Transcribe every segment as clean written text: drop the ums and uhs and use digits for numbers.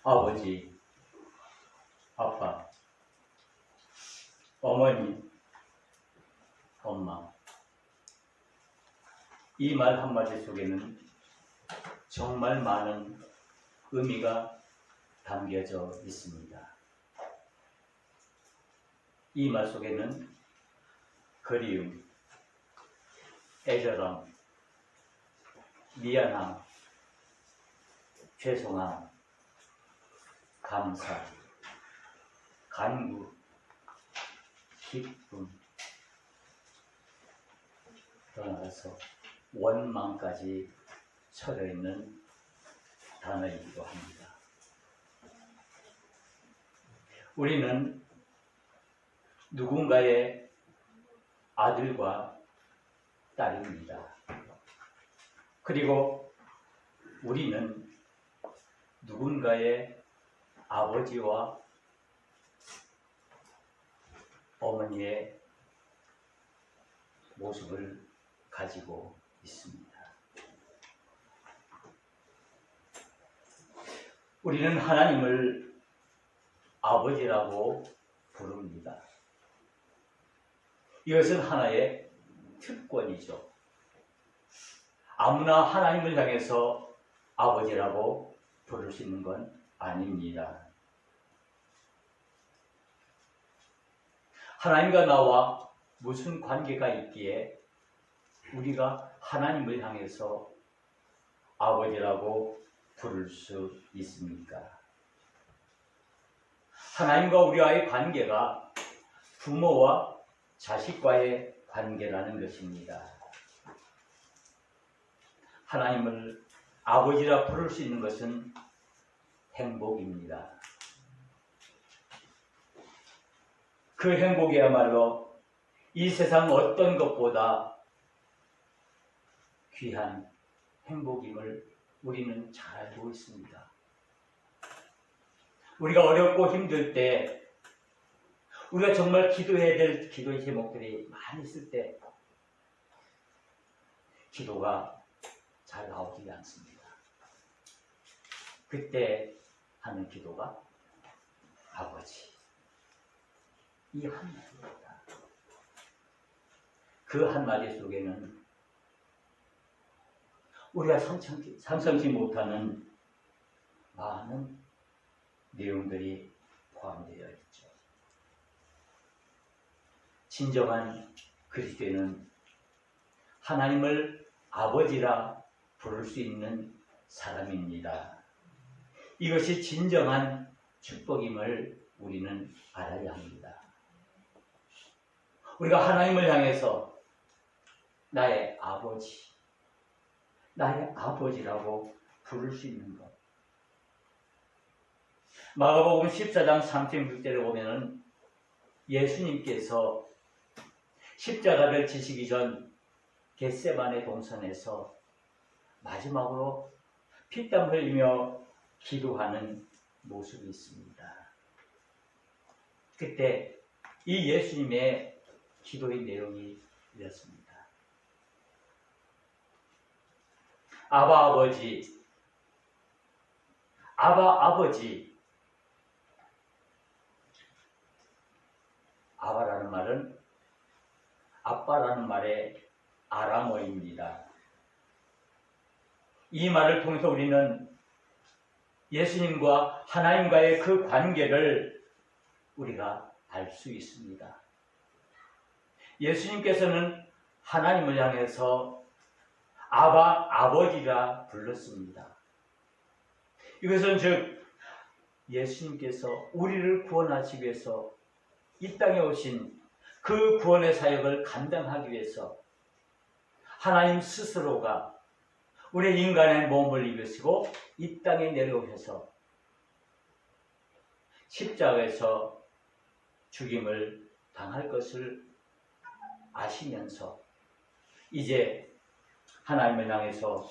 아버지, 아빠, 어머니, 엄마. 이 말 한마디 속에는 정말 많은 의미가 담겨져 있습니다. 이 말 속에는 그리움, 애절함, 미안함, 죄송함, 감사, 간구, 기쁨, 더 나아가서 원망까지 처려있는 단어이기도 합니다. 우리는 누군가의 아들과 딸입니다. 그리고 우리는 누군가의 아버지와 어머니의 모습을 가지고 있습니다. 우리는 하나님을 아버지라고 부릅니다. 이것은 하나의 특권이죠. 아무나 하나님을 향해서 아버지라고 부를 수 있는 건 아닙니다. 하나님과 나와 무슨 관계가 있기에 우리가 하나님을 향해서 아버지라고 부를 수 있습니까? 하나님과 우리와의 관계가 부모와 자식과의 관계라는 것입니다. 하나님을 아버지라 부를 수 있는 것은 행복입니다. 그 행복이야말로 이 세상 어떤 것보다 귀한 행복임을 우리는 잘 알고 있습니다. 우리가 어렵고 힘들 때, 우리가 정말 기도해야 될 기도의 제목들이 많이 있을 때 기도가 잘 나오지 않습니다. 그때 하는 기도가 아버지, 이 한마디입니다. 그 한마디 속에는 우리가 상상치 못하는 많은 내용들이 포함되어 있죠. 진정한 그리스도인은 하나님을 아버지라 부를 수 있는 사람입니다. 이것이 진정한 축복임을 우리는 알아야 합니다. 우리가 하나님을 향해서 나의 아버지, 나의 아버지라고 부를 수 있는 것. 마가복음 14장 36절에 보면은 예수님께서 십자가를 지시기 전 겟세마네 동산에서 마지막으로 피땀 흘리며 기도하는 모습이 있습니다. 그때 이 예수님의 기도의 내용이 이렇습니다. 아바 아버지, 아바 아버지. 아바라는 말은 아빠라는 말의 아람어입니다. 이 말을 통해서 우리는 예수님과 하나님과의 그 관계를 우리가 알 수 있습니다. 예수님께서는 하나님을 향해서 아바, 아버지라 불렀습니다. 이것은 즉 예수님께서 우리를 구원하시기 위해서 이 땅에 오신 그 구원의 사역을 감당하기 위해서 하나님 스스로가 우리 인간의 몸을 입으시고 이 땅에 내려오셔서 십자가에서 죽임을 당할 것을 아시면서 이제 하나님을 향해서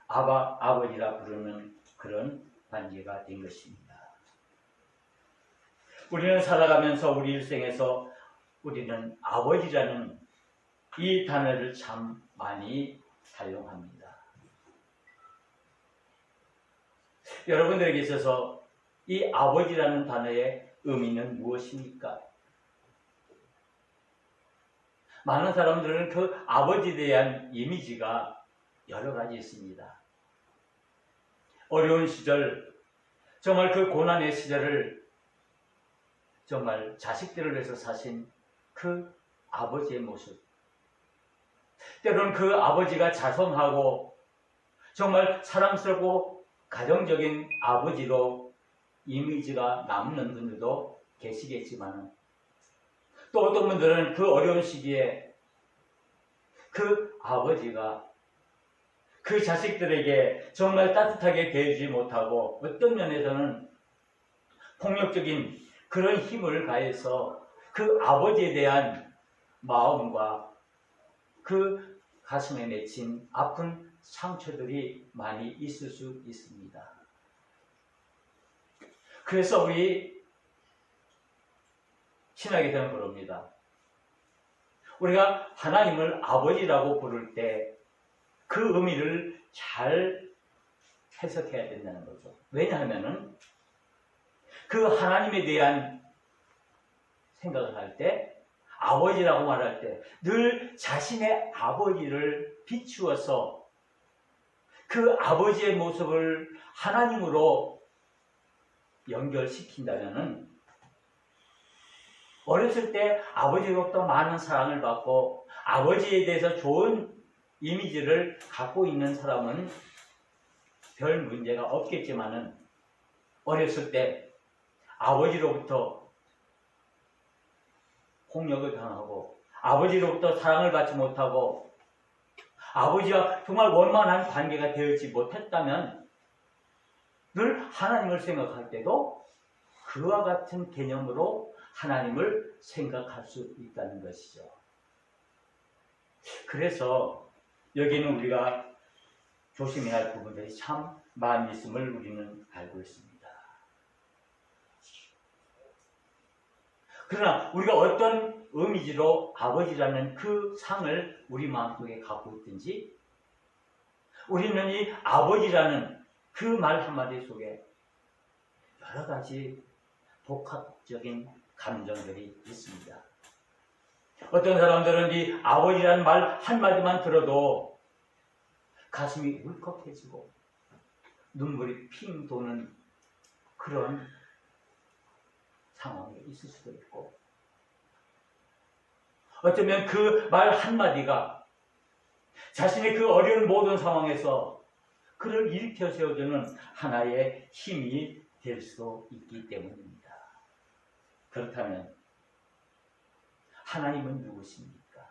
아바, 아버지라 부르는 그런 관계가 된 것입니다. 우리는 살아가면서 우리 일생에서 우리는 아버지라는 이 단어를 참 많이 사용합니다. 여러분들에게 있어서 이 아버지라는 단어의 의미는 무엇입니까? 많은 사람들은 그 아버지에 대한 이미지가 여러 가지 있습니다. 어려운 시절, 정말 그 고난의 시절을 정말 자식들을 위해서 사신 그 아버지의 모습. 때로는 그 아버지가 자성하고 정말 사랑스럽고 가정적인 아버지로 이미지가 남는 분들도 계시겠지만 또 어떤 분들은 그 어려운 시기에 그 아버지가 그 자식들에게 정말 따뜻하게 대해주지 못하고 어떤 면에서는 폭력적인 그런 힘을 가해서 그 아버지에 대한 마음과 그 가슴에 맺힌 아픈 상처들이 많이 있을 수 있습니다. 그래서 우리 신학에서는 그럽니다. 우리가 하나님을 아버지라고 부를 때 그 의미를 잘 해석해야 된다는 거죠. 왜냐하면은 그 하나님에 대한 생각을 할 때 아버지라고 말할 때 늘 자신의 아버지를 비추어서 그 아버지의 모습을 하나님으로 연결시킨다면은 어렸을 때 아버지로부터 많은 사랑을 받고 아버지에 대해서 좋은 이미지를 갖고 있는 사람은 별 문제가 없겠지만은 어렸을 때 아버지로부터 폭력을 당하고 아버지로부터 사랑을 받지 못하고 아버지와 정말 원만한 관계가 되지 못했다면 늘 하나님을 생각할 때도 그와 같은 개념으로 하나님을 생각할 수 있다는 것이죠. 그래서 여기는 우리가 조심해야 할 부분들이 참 많이 있음을 우리는 알고 있습니다. 그러나 우리가 어떤 의미지로 아버지라는 그 상을 우리 마음속에 갖고 있든지 우리는 이 아버지라는 그 말 한마디 속에 여러 가지 복합적인 감정들이 있습니다. 어떤 사람들은 이 아버지라는 말 한마디만 들어도 가슴이 울컥해지고 눈물이 핑 도는 그런 상황이 있을 수도 있고 어쩌면 그 말 한마디가 자신의 그 어려운 모든 상황에서 그를 일으켜 세워주는 하나의 힘이 될 수도 있기 때문입니다. 그렇다면 하나님은 누구십니까?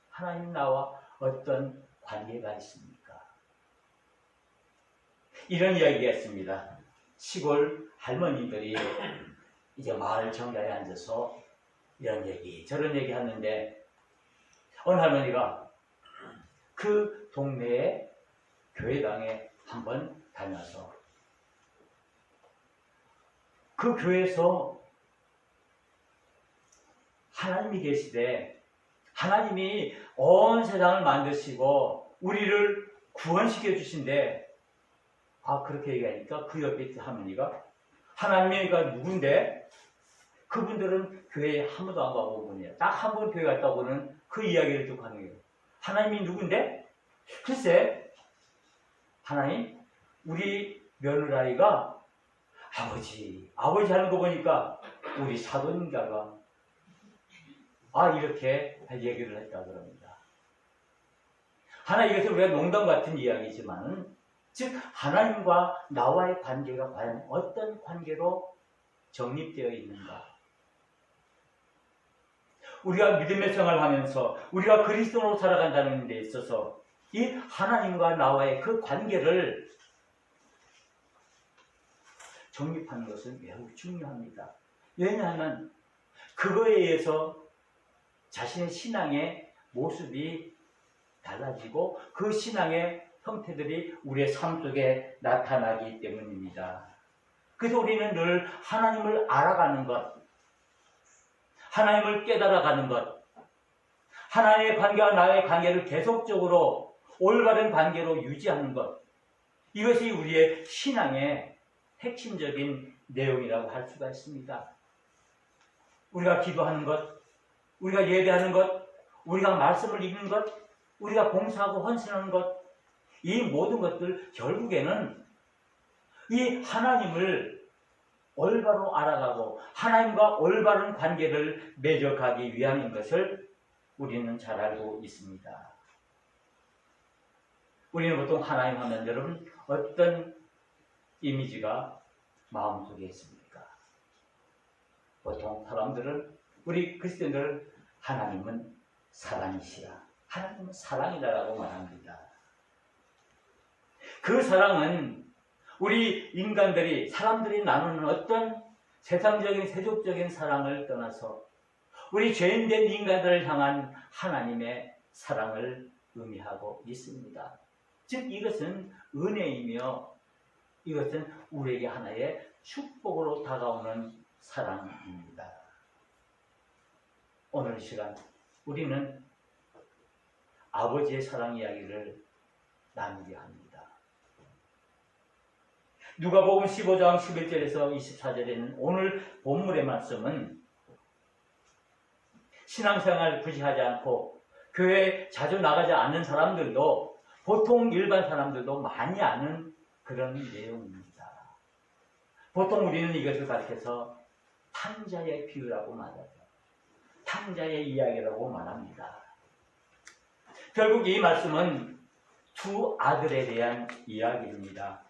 하나님 나와 어떤 관계가 있습니까? 이런 이야기가 있습니다. 시골 할머니들이 이제 마을 정자에 앉아서 이런 얘기 저런 얘기 하는데 어느 할머니가 그 동네의 교회당에 한번 다녀서 그 교회에서 하나님이 계시되 하나님이 온 세상을 만드시고 우리를 구원시켜 주신데 그렇게 얘기하니까 그 옆에 있던 할머니가 하나님이가 누군데 그분들은 교회에 한 번도 안 가고 온 분이에요. 딱 한 번 교회 갔다 오고는 그 이야기를 듣고 하는 거예요. 하나님이 누군데? 글쎄 하나님 우리 며느라이가 아버지 하는 거 보니까 우리 사돈인가가 이렇게 얘기를 했다고 합니다. 하나 이것은 우리가 농담 같은 이야기지만 즉 하나님과 나와의 관계가 과연 어떤 관계로 정립되어 있는가? 우리가 믿음의 생활을 하면서 우리가 그리스도로 살아간다는 데 있어서 이 하나님과 나와의 그 관계를 정립하는 것은 매우 중요합니다. 왜냐하면 그거에 의해서 자신의 신앙의 모습이 달라지고 그 신앙의 형태들이 우리의 삶 속에 나타나기 때문입니다. 그래서 우리는 늘 하나님을 알아가는 것, 하나님을 깨달아가는 것, 하나님의 관계와 나의 관계를 계속적으로 올바른 관계로 유지하는 것, 이것이 우리의 신앙의 핵심적인 내용이라고 할 수가 있습니다. 우리가 기도하는 것, 우리가 예배하는 것, 우리가 말씀을 읽는 것, 우리가 봉사하고 헌신하는 것, 이 모든 것들 결국에는 이 하나님을 올바로 알아가고 하나님과 올바른 관계를 맺어가기 위함인 것을 우리는 잘 알고 있습니다. 우리는 보통 하나님 하면 여러분 어떤 이미지가 마음속에 있습니까? 보통 사람들은, 우리 그리스도인들은 하나님은 사랑이시라, 하나님은 사랑이다라고 말합니다. 그 사랑은 우리 인간들이, 사람들이 나누는 어떤 세상적인 세속적인 사랑을 떠나서 우리 죄인된 인간들을 향한 하나님의 사랑을 의미하고 있습니다. 즉 이것은 은혜이며 이것은 우리에게 하나의 축복으로 다가오는 사랑입니다. 오늘 시간 우리는 아버지의 사랑 이야기를 나누게 합니다. 누가복음 15장 11절에서 24절에는 오늘 본문의 말씀은 신앙생활 굳이 하지 않고 교회에 자주 나가지 않는 사람들도, 보통 일반 사람들도 많이 아는 그런 내용입니다. 보통 우리는 이것을 가리켜서 탕자의 비유라고 말하죠. 탕자의 이야기라고 말합니다. 결국 이 말씀은 두 아들에 대한 이야기입니다.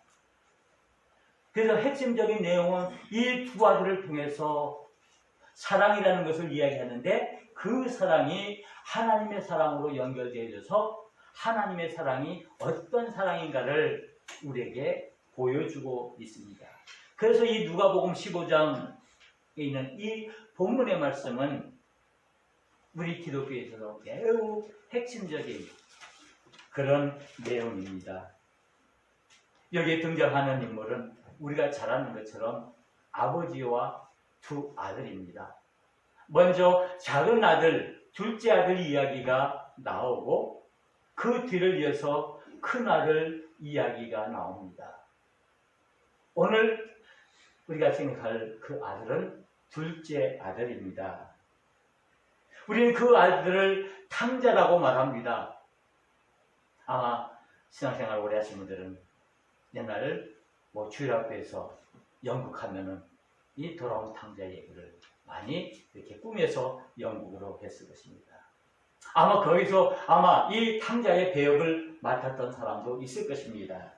그래서 핵심적인 내용은 이 두 아들을 통해서 사랑이라는 것을 이야기하는데, 그 사랑이 하나님의 사랑으로 연결되어져서 하나님의 사랑이 어떤 사랑인가를 우리에게 보여주고 있습니다. 그래서 이 누가복음 15장에 있는 이 본문의 말씀은 우리 기독교에서도 매우 핵심적인 그런 내용입니다. 여기에 등장하는 인물은 우리가 잘 아는 것처럼 아버지와 두 아들입니다. 먼저 작은 아들, 둘째 아들 이야기가 나오고 그 뒤를 이어서 큰 아들 이야기가 나옵니다. 오늘 우리가 생각할 그 아들은 둘째 아들입니다. 우리는 그 아들을 탕자라고 말합니다. 아마 신앙생활 오래 하신 분들은 옛날 주일학교에서 연극하면은 이 돌아온 탕자 얘기를 많이 이렇게 꾸며서 연극으로 했을 것입니다. 아마 거기서 이 탕자의 배역을 맡았던 사람도 있을 것입니다.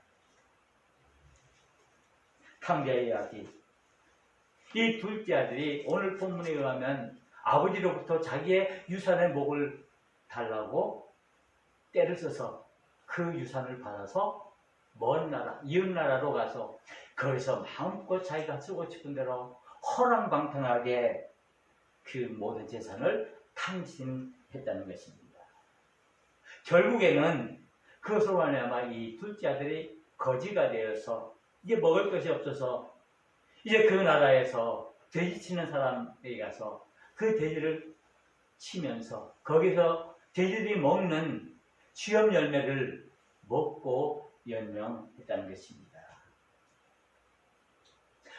탕자의 이야기. 이 둘째 아들이 오늘 본문에 의하면 아버지로부터 자기의 유산의 몫을 달라고 때를 써서 그 유산을 받아서 먼 나라, 이웃 나라로 가서 거기서 마음껏 자기가 쓰고 싶은 대로 허랑방탕하게 그 모든 재산을 탕진했다는 것입니다. 결국에는 그것으로 말미암아 이 둘째 아들이 거지가 되어서 이제 먹을 것이 없어서 이제 그 나라에서 돼지 치는 사람에게 가서 그 돼지를 치면서 거기서 돼지들이 먹는 취업 열매를 먹고 연명했다는 것입니다.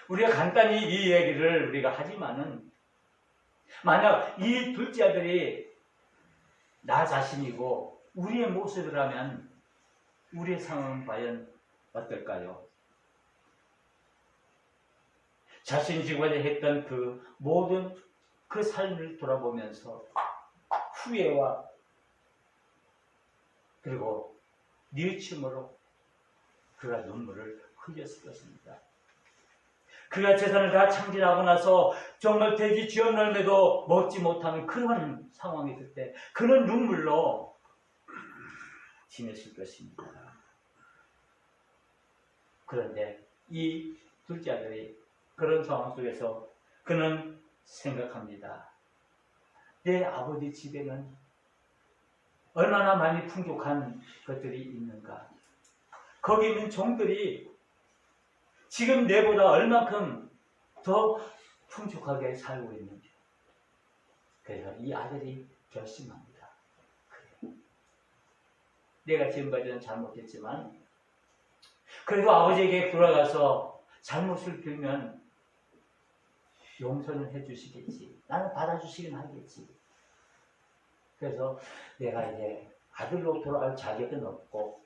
우리가 간단히 이 얘기를 우리가 하지만은, 만약 이 둘째 아들이 나 자신이고 우리의 모습이라면 우리의 상황은 과연 어떨까요? 자신이 지금까지 했던 그 모든 그 삶을 돌아보면서 후회와 그리고 뉘우침으로 그가 눈물을 흘렸을 것입니다. 그가 재산을 다 창진하고 나서 정말 돼지 쥐업 열매도 먹지 못하는 그런 상황이 있을 때 그는 눈물로 지냈을 것입니다. 그런데 이 둘째 아들이 그런 상황 속에서 그는 생각합니다. 내 아버지 집에는 얼마나 많이 풍족한 것들이 있는가. 거기 있는 종들이 지금 내보다 얼만큼 더 풍족하게 살고 있는지. 그래서 이 아들이 결심합니다. 그래. 내가 지금까지는 잘못했지만 그래도 아버지에게 돌아가서 잘못을 빌면 용서는 해주시겠지. 나는 받아주시긴 하겠지. 그래서 내가 이제 아들로 돌아갈 자격은 없고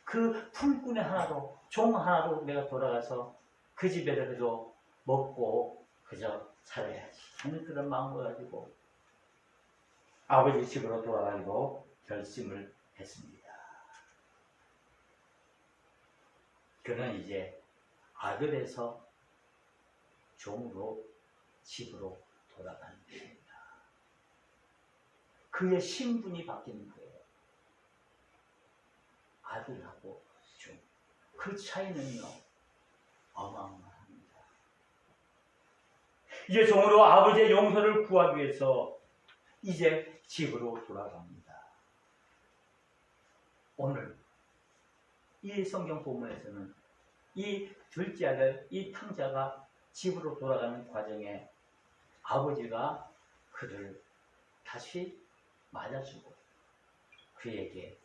그 풀꾼의 하나로, 종 하나로 내가 돌아가서 그 집에서 그저 먹고 그저 살아야지 하는 그런 마음을 가지고 아버지 집으로 돌아가기로 결심을 했습니다. 그는 이제 아들에서 종으로 집으로 돌아가는 것입니다. 그의 신분이 바뀌는 거예요. 아들하고 종. 그 차이는요, 어마어마합니다. 이제 종으로 아버지의 용서를 구하기 위해서 이제 집으로 돌아갑니다. 오늘 이 성경 본문에서는 이 둘째 아들, 이 탕자가 집으로 돌아가는 과정에 아버지가 그를 다시 맞아주고 그에게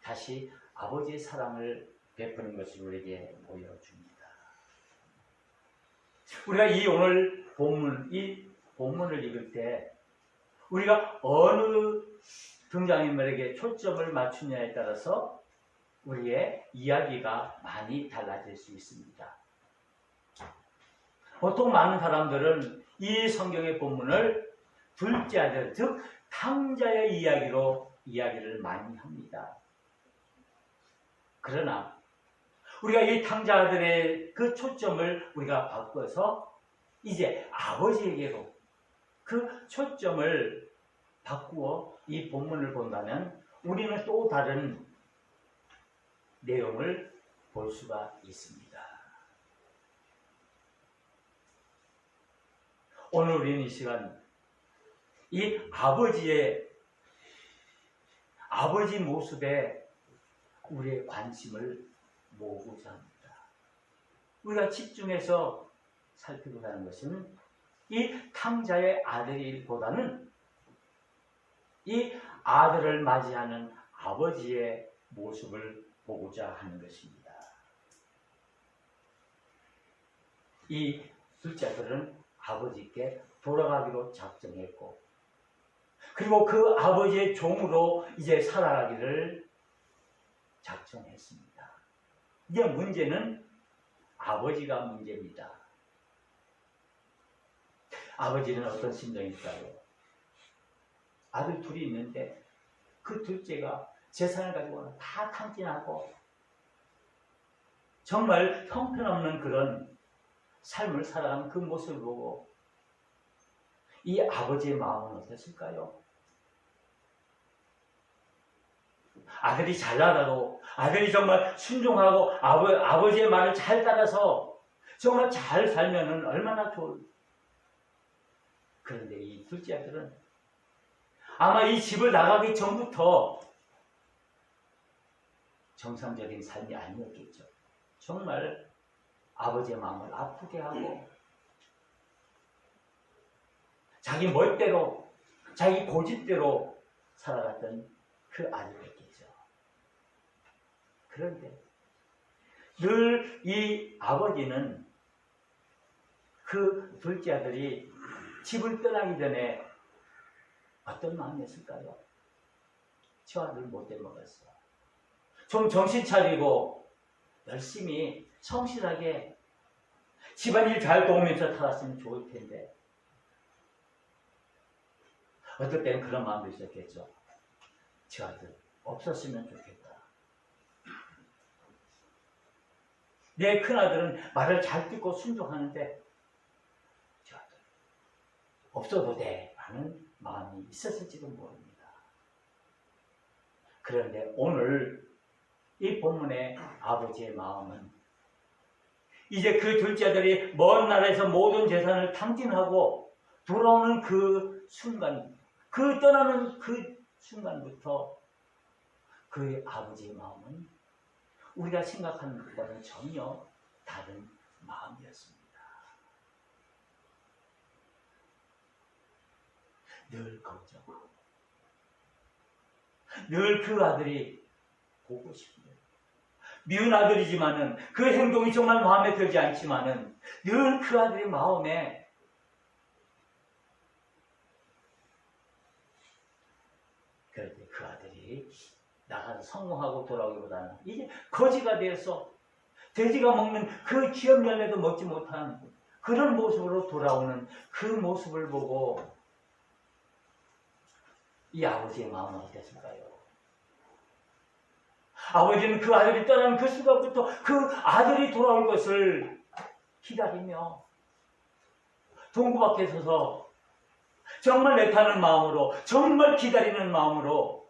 다시 아버지의 사랑을 베푸는 것을 우리에게 보여줍니다. 우리가 이 오늘 본문, 이 본문을 읽을 때 우리가 어느 등장인물에게 초점을 맞추냐에 따라서 우리의 이야기가 많이 달라질 수 있습니다. 보통 많은 사람들은 이 성경의 본문을 둘째 아들, 즉 탕자의 이야기로 이야기를 많이 합니다. 그러나 우리가 이 탕자 아들의 그 초점을 우리가 바꿔서 이제 아버지에게로 그 초점을 바꾸어 이 본문을 본다면 우리는 또 다른 내용을 볼 수가 있습니다. 오늘 우리는 이 시간 이 아버지 모습에 우리의 관심을 모으고자 합니다. 우리가 집중해서 살피고자 하는 것은 이 탕자의 아들보다는 이 아들을 맞이하는 아버지의 모습을 보고자 하는 것입니다. 이 둘째 아들은 아버지께 돌아가기로 작정했고 그리고 그 아버지의 종으로 이제 살아가기를 작정했습니다. 이제 문제는 아버지가 문제입니다. 아버지는 어떤 심정일까요? 아들 둘이 있는데 그 둘째가 재산을 가지고 다 탕진하고 정말 형편없는 그런 삶을 살아가는 그 모습을 보고 이 아버지의 마음은 어땠을까요? 아들이 잘나가고 아들이 정말 순종하고 아버지의 말을 잘 따라서 정말 잘 살면은 얼마나 좋을까. 그런데 이 둘째 아들은 아마 이 집을 나가기 전부터 정상적인 삶이 아니었겠죠. 정말 아버지의 마음을 아프게 하고 자기 멋대로 자기 고집대로 살아갔던 그 아들이었겠죠. 그런데 늘 이 아버지는 그 둘째 아들이 집을 떠나기 전에 어떤 마음이었을까요? 저 아들 못돼 먹었어. 좀 정신 차리고 열심히 성실하게 집안일 잘 도우면서 살았으면 좋을 텐데 어떨 때는 그런 마음도 있었겠죠. 저 아들 없었으면 좋겠다. 내 큰아들은 말을 잘 듣고 순종하는데 저 아들 없어도 돼 하는 마음이 있었을지도 모릅니다. 그런데 오늘 이 본문의 아버지의 마음은 이제 그 둘째 아들이 먼 나라에서 모든 재산을 탕진하고 돌아오는 그 순간, 그 떠나는 그 순간부터 그 아버지의 마음은 우리가 생각하는 것과는 전혀 다른 마음이었습니다. 늘 걱정하고 늘 그 아들이 보고 싶은 미운 아들이지만은 그 행동이 정말 마음에 들지 않지만은 늘 그 아들의 마음에 그런데 그 아들이 나가서 성공하고 돌아오기보다는 이제 거지가 되어서 돼지가 먹는 그 기업 열매도 먹지 못한 그런 모습으로 돌아오는 그 모습을 보고 이 아버지의 마음은 어땠을까요? 아버지는 그 아들이 떠나는 그 순간부터 그 아들이 돌아올 것을 기다리며 동구 밖에 서서 정말 애타는 마음으로, 정말 기다리는 마음으로,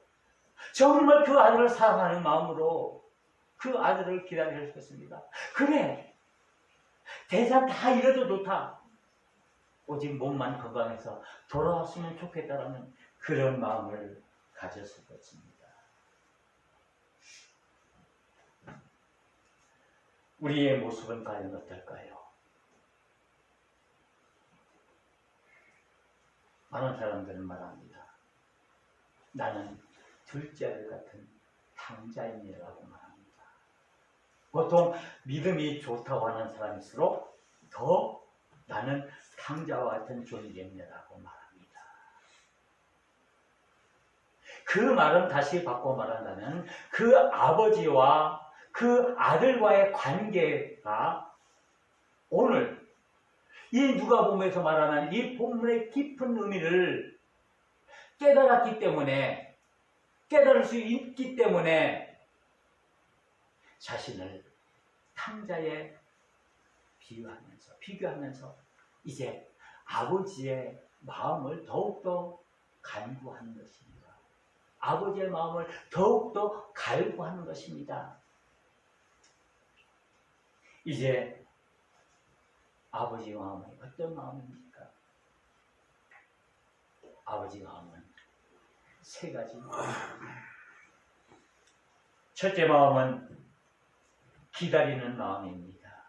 정말 그 아들을 사랑하는 마음으로 그 아들을 기다리셨습니다. 그래, 대사 다 이래도 좋다. 오직 몸만 건강해서 돌아왔으면 좋겠다라는 그런 마음을 가졌을 것입니다. 우리의 모습은 과연 어떨까요? 많은 사람들은 말합니다. 나는 둘째 아들 같은 탕자인이라고 말합니다. 보통 믿음이 좋다고 하는 사람일수록 더 나는 탕자와 같은 존재입니다라고 말합니다. 그 말은 다시 바꿔 말한다면 그 아버지와 그 아들과의 관계가 오늘 이 누가복음에서 말하는 이 본문의 깊은 의미를 깨달았기 때문에, 깨달을 수 있기 때문에 자신을 탕자에 비교하면서 이제 아버지의 마음을 더욱더 간구하는 것입니다. 아버지의 마음을 더욱더 갈구하는 것입니다. 이제 아버지의 마음은 어떤 마음입니까? 아버지 마음은 세 가지입니다. 첫째 마음은 기다리는 마음입니다.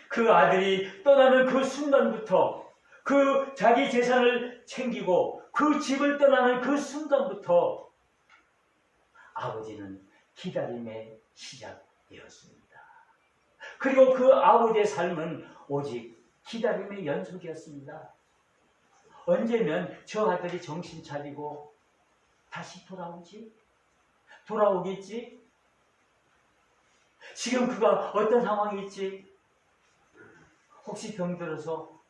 그 아들이 떠나는 그 순간부터, 그 자기 재산을 챙기고 그 집을 떠나는 그 순간부터 아버지는 기다림의 시작이었습니다. 그리고 그 아버지의 삶은 오직 기다림의 연속이었습니다. 언제면 저 아들이 정신 차리고 다시 돌아오지? 돌아오겠지? 지금 그가 어떤 상황이 있지? 혹시 병들어서?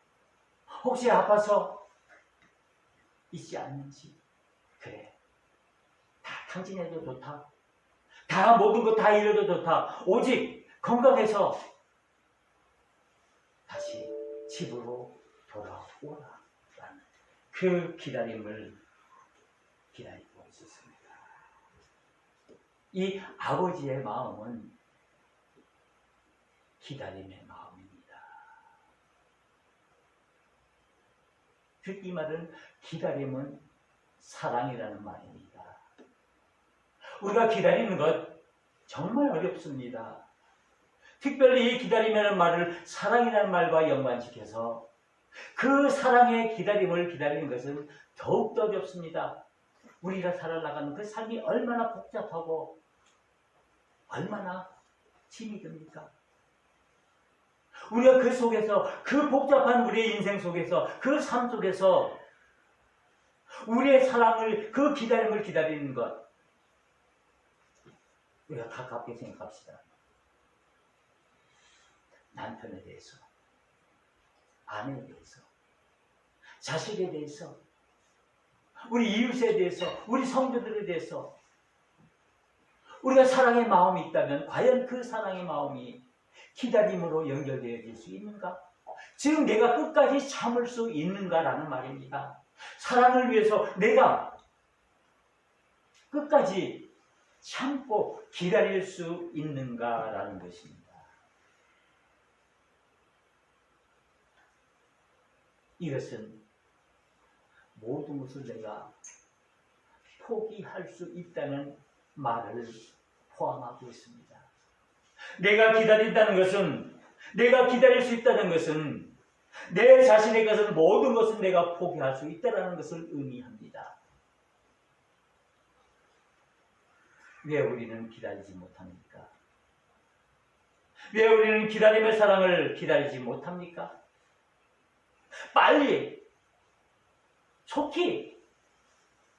혹시 아파서? 있지 않는지? 그래. 다 탕진해도 좋다. 다 모든 거 다 이래도 좋다. 오직 건강해서 다시 집으로 돌아오라 라는 그 기다림을 기다리고 있었습니다. 이 아버지의 마음은 기다림의 마음입니다. 즉 이 말은 기다림은 사랑이라는 말입니다. 우리가 기다리는 것 정말 어렵습니다. 특별히 이 기다림이라는 말을 사랑이라는 말과 연관시켜서 그 사랑의 기다림을 기다리는 것은 더욱더 어렵습니다. 우리가 살아나가는 그 삶이 얼마나 복잡하고 얼마나 힘이 듭니까? 우리가 그 속에서, 그 복잡한 우리의 인생 속에서, 그 삶 속에서 우리의 사랑을, 그 기다림을 기다리는 것, 우리가 가깝게 생각합시다. 남편에 대해서, 아내에 대해서, 자식에 대해서, 우리 이웃에 대해서, 우리 성도들에 대해서 우리가 사랑의 마음이 있다면 과연 그 사랑의 마음이 기다림으로 연결되어질 수 있는가? 지금 내가 끝까지 참을 수 있는가라는 말입니다. 사랑을 위해서 내가 끝까지 참고 기다릴 수 있는가라는 것입니다. 이것은 모든 것을 내가 포기할 수 있다는 말을 포함하고 있습니다. 내가 기다린다는 것은, 내가 기다릴 수 있다는 것은 내 자신의 것은 모든 것을 내가 포기할 수 있다는 것을 의미합니다. 왜 우리는 기다리지 못합니까? 왜 우리는 기다림의 사랑을 기다리지 못합니까? 빨리, 속히,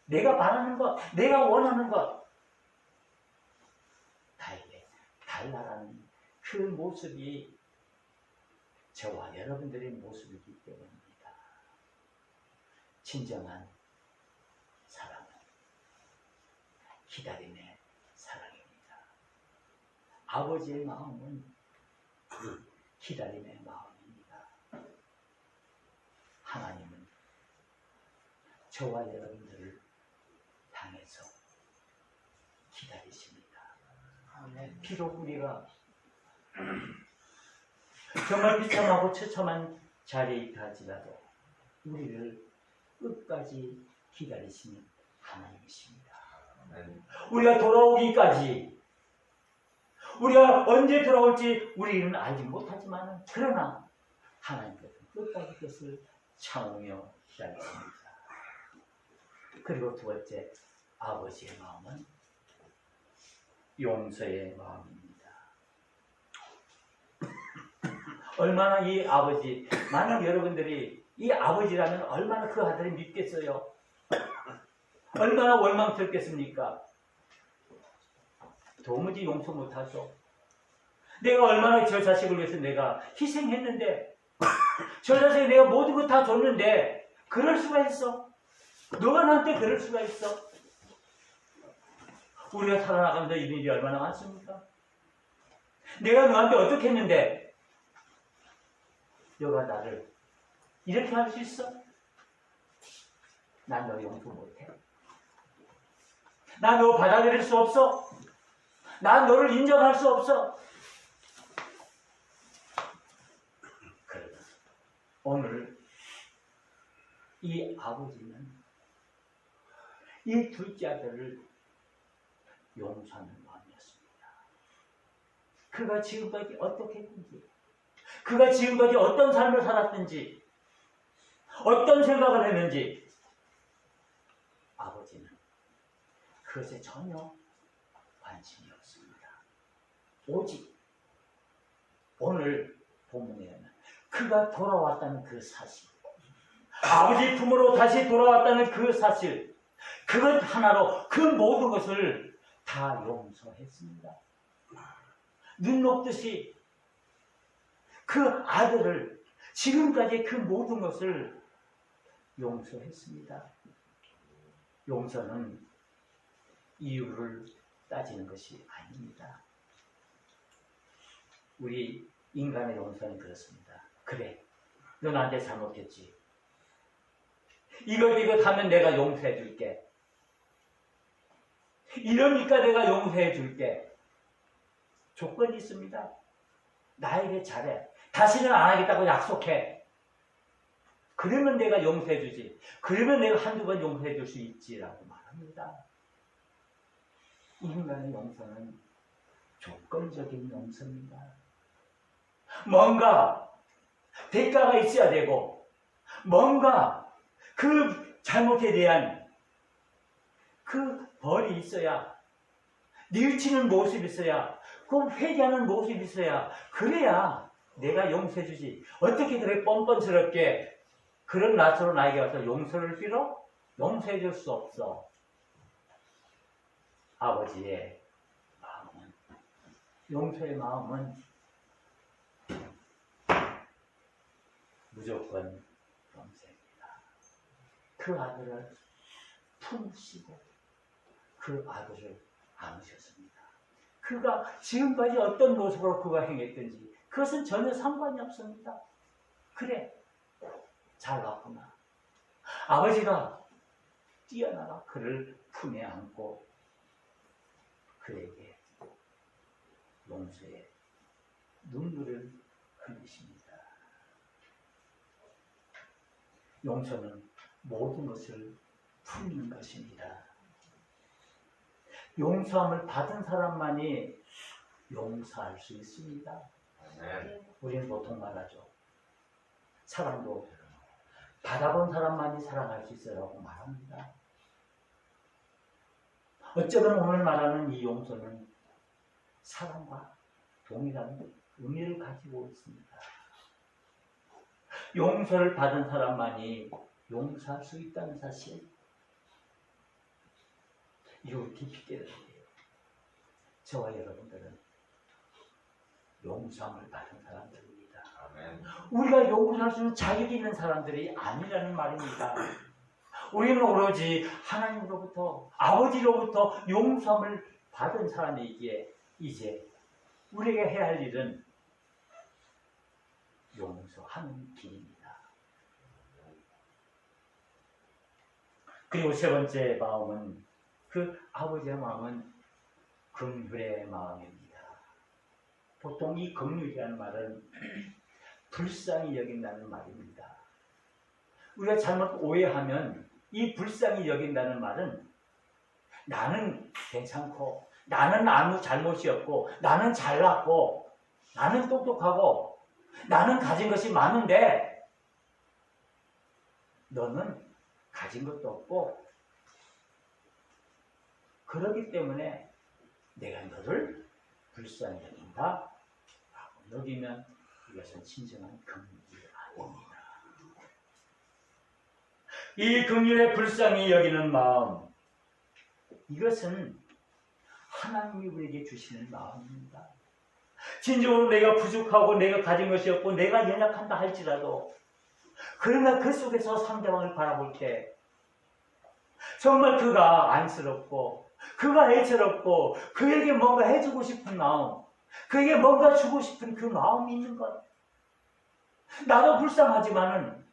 내가 바라는 것, 내가 원하는 것, 달라라는 그 모습이 저와 여러분들의 모습이기 때문입니다. 진정한 사랑은 기다림의 사랑입니다. 아버지의 마음은 기다림의 마음입니다. 하나님은 저와 여러분들을 향해서 기다리십니다. 비록 우리가 정말 비참하고 처참한 자리에 있다 할지라도 우리를 끝까지 기다리시는 하나님이십니다. 우리가 돌아오기까지, 우리가 언제 돌아올지 우리는 알지 못하지만, 그러나 하나님께서 끝까지 그것을 참으며 기다리십니다. 그리고 두 번째, 아버지의 마음은 용서의 마음입니다. 얼마나 이 아버지, 만약 여러분들이 이 아버지라면 얼마나 그 아들을 믿겠어요? 얼마나 원망스럽겠습니까? 도무지 용서 못하죠. 내가 얼마나 저 자식을 위해서 내가 희생했는데, 저 자식이 내가 모든 거 다 줬는데 그럴 수가 있어? 너가 나한테 그럴 수가 있어? 우리가 살아나가면서 이런 일이 얼마나 많습니까? 내가 너한테 어떻게 했는데 너가 나를 이렇게 할 수 있어? 난 너 용서 못해. 난 너 받아들일 수 없어. 난 너를 인정할 수 없어. 그러나 오늘 이 아버지는 이 둘째 아들을 용서하는 마음이었습니다. 그가 지금까지 어떻게 했는지, 그가 지금까지 어떤 삶을 살았든지, 어떤 생각을 했는지 아버지는 그것에 전혀 관심이 없습니다. 오직 오늘 본문에 의하면 그가 돌아왔다는 그 사실, 아버지 품으로 다시 돌아왔다는 그 사실, 그것 하나로 그 모든 것을 다 용서했습니다. 눈 녹듯이 그 아들을, 지금까지 그 모든 것을 용서했습니다. 용서는 이유를 따지는 것이 아닙니다. 우리 인간의 용서는 그렇습니다. 그래, 너 나한테 잘못했지. 이것 하면 내가 용서해 줄게. 이러니까 내가 용서해 줄게. 조건이 있습니다. 나에게 잘해. 다시는 안 하겠다고 약속해. 그러면 내가 용서해 주지. 그러면 내가 한두 번 용서해 줄 수 있지라고 말합니다. 인간의 용서는 조건적인 용서입니다. 뭔가 대가가 있어야 되고, 뭔가 그 잘못에 대한 그 벌이 있어야, 뉘우치는 모습이 있어야, 그 회개하는 모습이 있어야, 그래야 내가 용서해 주지. 어떻게 그래 뻔뻔스럽게 그런 낯으로 나에게 와서 용서를 빌어? 용서해 줄 수 없어. 아버지의 마음은, 용서의 마음은 무조건 용서입니다. 그 아들을 품으시고 그 아들을 안으셨습니다. 그가 지금까지 어떤 모습으로 그가 행했든지 그것은 전혀 상관이 없습니다. 그래, 잘 왔구나. 아버지가 뛰어나가 그를 품에 안고 그에게 용서의 눈물을 흘리십니다. 용서는 모든 것을 품는 것입니다. 용서함을 받은 사람만이 용서할 수 있습니다. 우리는 보통 말하죠. 사랑도 받아본 사람만이 사랑할 수 있어라고 말합니다. 어쩌면 오늘 말하는 이 용서는 사랑과 동일한 의미를 가지고 있습니다. 용서를 받은 사람만이 용서할 수 있다는 사실, 이걸 깊이 깨달아야 돼요. 저와 여러분들은 용서함을 받은 사람들입니다. 아멘. 우리가 용서할 수 있는 자격이 있는 사람들이 아니라는 말입니다. 우리는 오로지 하나님으로부터, 아버지로부터 용서함을 받은 사람이기에 이제 우리가 해야 할 일은 용서하는 길입니다. 그리고 세 번째 마음은, 그 아버지의 마음은 긍휼의 마음입니다. 보통 이 긍휼이라는 말은 불쌍히 여긴다는 말입니다. 우리가 잘못 오해하면 이 불쌍히 여긴다는 말은 나는 괜찮고, 나는 아무 잘못이 없고, 나는 잘났고, 나는 똑똑하고, 나는 가진 것이 많은데 너는 가진 것도 없고, 그렇기 때문에 내가 너를 불쌍히 여긴다 라고 여기면 이것은 진정한 긍휼이 아닙니다. 이 긍휼의 불쌍히 여기는 마음, 이것은 하나님이 우리에게 주시는 마음입니다. 진정으로 내가 부족하고 내가 가진 것이 없고 내가 연약한다 할지라도, 그러나 그 속에서 상대방을 바라볼 때 정말 그가 안쓰럽고 그가 애처롭고 그에게 뭔가 해주고 싶은 마음, 그에게 뭔가 주고 싶은 그 마음이 있는 것, 나도 불쌍하지만은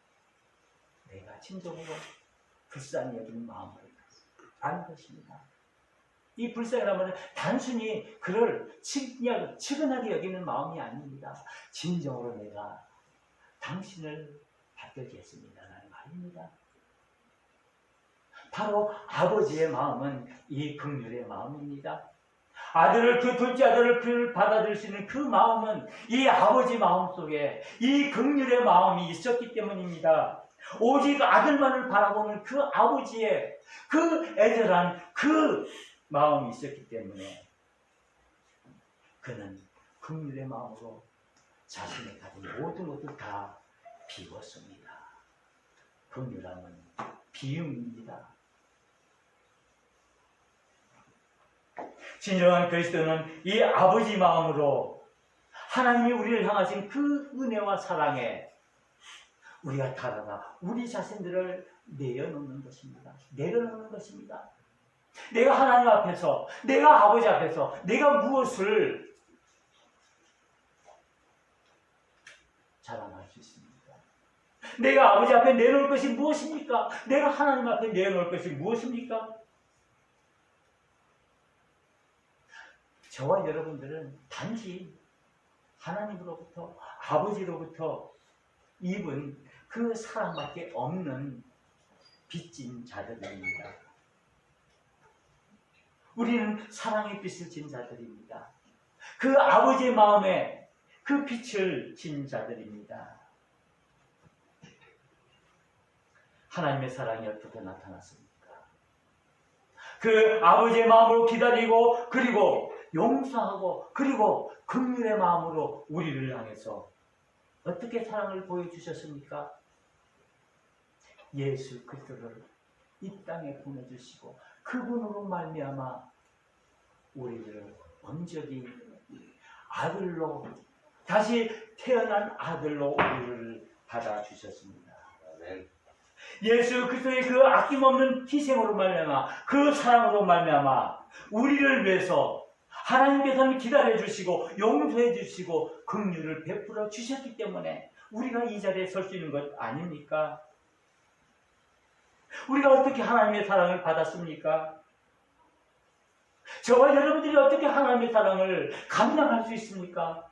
내가 진정으로 불쌍히 여기는 마음을 아는 것입니다. 이 불쌍이라면 단순히 그를 측은하게 여기는 마음이 아닙니다. 진정으로 내가 당신을 받들겠습니다라는 말입니다. 바로 아버지의 마음은 이 긍휼의 마음입니다. 아들을, 그 둘째 아들을 그를 받아들일 수 있는 그 마음은 이 아버지 마음 속에 이 긍휼의 마음이 있었기 때문입니다. 오직 아들만을 바라보는 그 아버지의 그 애절한 그 마음이 있었기 때문에 그는 긍휼의 마음으로 자신이 가진 모든 것을 다 비웠습니다. 긍휼함은 비움입니다. 진정한 그리스도는 이 아버지 마음으로 하나님이 우리를 향하신 그 은혜와 사랑에 우리가 다가가 우리 자신들을 내어놓는 것입니다. 내려놓는 것입니다. 내가 하나님 앞에서, 내가 아버지 앞에서 내가 무엇을 자랑할 수 있습니까? 내가 아버지 앞에 내놓을 것이 무엇입니까? 내가 하나님 앞에 내놓을 것이 무엇입니까? 저와 여러분들은 단지 하나님으로부터, 아버지로부터 입은 그 사랑밖에 없는 빚진 자들입니다. 우리는 사랑의 빚을 진 자들입니다. 그 아버지의 마음에 그 빚을 진 자들입니다. 하나님의 사랑이 어떻게 나타났습니까? 그 아버지의 마음으로 기다리고, 그리고 용서하고, 그리고 긍휼의 마음으로 우리를 향해서 어떻게 사랑을 보여주셨습니까? 예수 그리스도를 이 땅에 보내주시고 그분으로 말미암아 우리를 온전히 아들로, 다시 태어난 아들로 우리를 받아주셨습니다. 예수 그리스도의 그 아낌없는 희생으로 말미암아, 그 사랑으로 말미암아 우리를 위해서 하나님께서는 기다려주시고 용서해주시고 긍휼을 베풀어 주셨기 때문에 우리가 이 자리에 설 수 있는 것 아닙니까? 우리가 어떻게 하나님의 사랑을 받았습니까? 저와 여러분들이 어떻게 하나님의 사랑을 감당할 수 있습니까?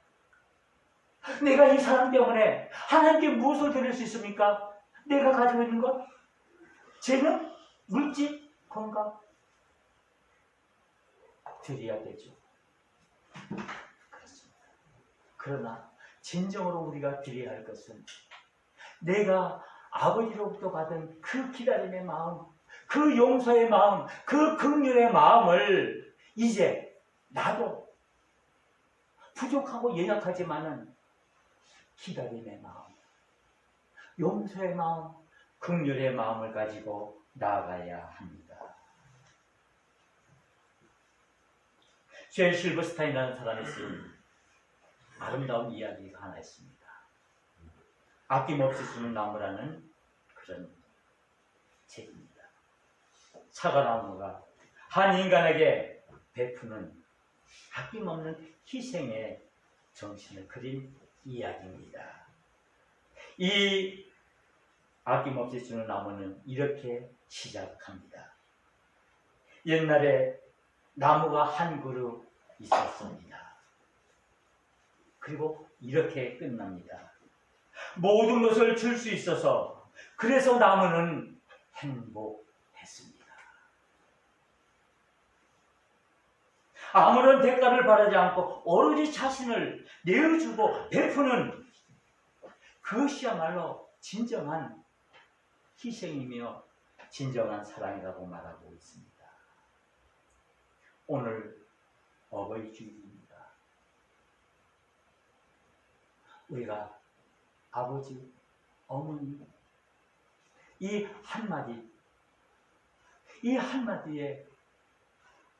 내가 이 사랑 때문에 하나님께 무엇을 드릴 수 있습니까? 내가 가지고 있는 것? 재능? 물질? 건강? 드려야 되죠. 그렇습니다. 그러나 진정으로 우리가 드려야 할 것은 내가 아버지로부터 받은 그 기다림의 마음, 그 용서의 마음, 그 긍휼의 마음을 이제 나도 부족하고 연약하지만은 기다림의 마음, 용서의 마음, 긍휼의 마음을 가지고 나아가야 합니다. 제 실버스타인이라는 사람이 쓴 아름다운 이야기가 하나 있습니다. 아낌없이 주는 나무라는 그런 책입니다. 사과나무가 한 인간에게 베푸는 아낌없는 희생의 정신을 그린 이야기입니다. 이 아낌없이 주는 나무는 이렇게 시작합니다. 옛날에 나무가 한 그루 있었습니다. 그리고 이렇게 끝납니다. 모든 것을 줄 수 있어서 그래서 나무는 행복했습니다. 아무런 대가를 바라지 않고 오로지 자신을 내어주고 베푸는 그것이야말로 진정한 희생이며 진정한 사랑이라고 말하고 있습니다. 오늘 어버이 주일입니다. 우리가 아버지, 어머니 이 한마디에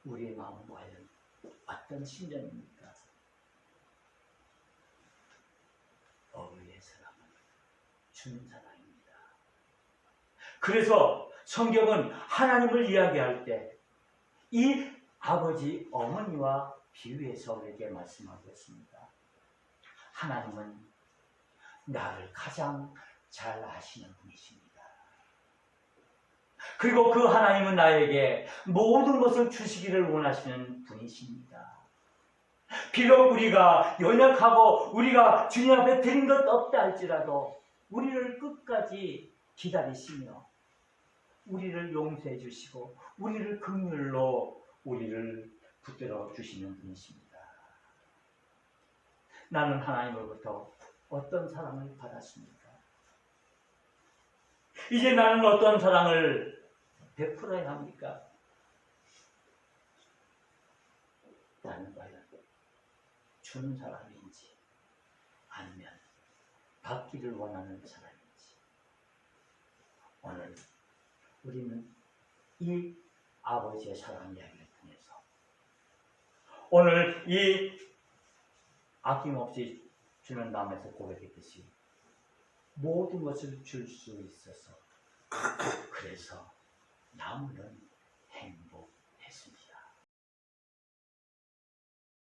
우리의 마음은 과연 어떤 심정입니까? 어버이의 사랑은 주는 사랑입니다. 그래서 성경은 하나님을 이야기할 때 이 아버지, 어머니와 비유해서 우리에게 말씀하고 있습니다. 하나님은 나를 가장 잘 아시는 분이십니다. 그리고 그 하나님은 나에게 모든 것을 주시기를 원하시는 분이십니다. 비록 우리가 연약하고 우리가 주님 앞에 드린 것 없다 할지라도 우리를 끝까지 기다리시며 우리를 용서해 주시고 우리를 긍휼로 우리를 붙들어 주시는 분이십니다. 나는 하나님으로부터 어떤 사랑을 받았습니까? 이제 나는 어떤 사랑을 베풀어야 합니까? 나는 과연 주는 사람인지 아니면 받기를 원하는 사람인지. 오늘 우리는 이 아버지의 사랑 이야기를 통해서 오늘 이 아낌없이 주는 나무에서 고백했듯이 모든 것을 줄 수 있어서 그래서 나무는 행복